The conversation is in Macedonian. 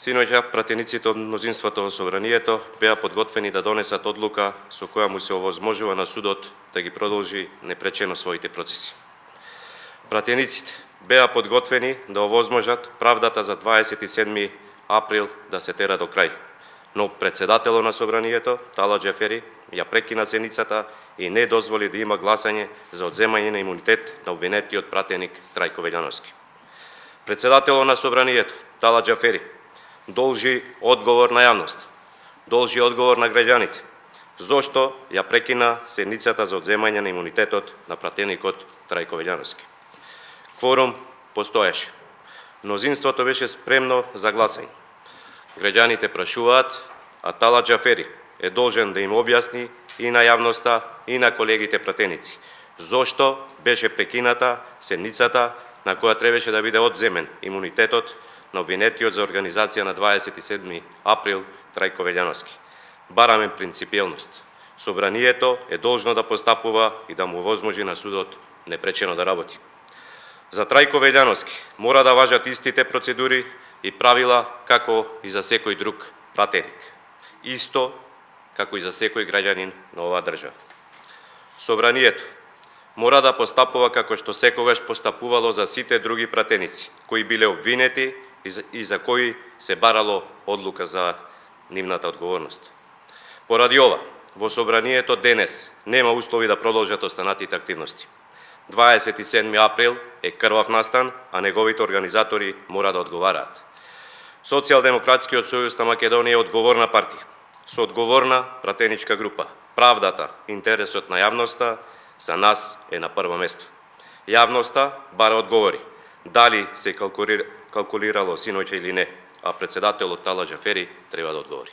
Синоќа пратениците од мнозинството во Собранието беа подготвени да донесат одлука со која му се овозможува на судот да ги продолжи непречено своите процеси. Пратениците беа подготвени да овозможат правдата за 27 април да се тера до крај, но председателот на Собранието, Тала Џафери, ја прекина седницата и не дозволи да има гласање за одземање на имунитет на обвинетиот пратеник Трајко Велјановски. Председателот на Собранието, Тала Џафери, должи одговор на јавност, должи одговор на граѓаните, зошто ја прекина седницата за одземање на имунитетот на пратеникот Трајко Велјановски. Кворум постоеше. Мнозинството беше спремно за гласање. Граѓаните прашуваат, а Тала Џафери е должен да им објасни и на јавноста и на колегите пратеници зошто беше прекината седницата на која требаше да биде одземен имунитетот на обвинетиот за организација на 27 април Трајко Велјановски. Бараме принципиелност. Собранието е должно да постапува и да му возможи на судот непречено да работи. За Трајко Велјановски мора да важат истите процедури и правила како и за секој друг пратеник. Исто како и за секој граѓанин на оваа држава. Собранието мора да постапува како што секогаш постапувало за сите други пратеници, кои биле обвинети и за кои се барало одлука за нивната одговорност. Поради ова, во Собранието денес нема услови да продолжат останатите активности. 27 април е крвав настан, а неговите организатори мора да одговараат. Социјалдемократскиот сојуз на Македонија е одговорна партија, со одговорна пратеничка група. Правдата, интересот на јавноста за нас е на прво место. Јавноста бара одговори дали се калкулирало синоќа или не, а председателот Тала Џафери треба да одговори.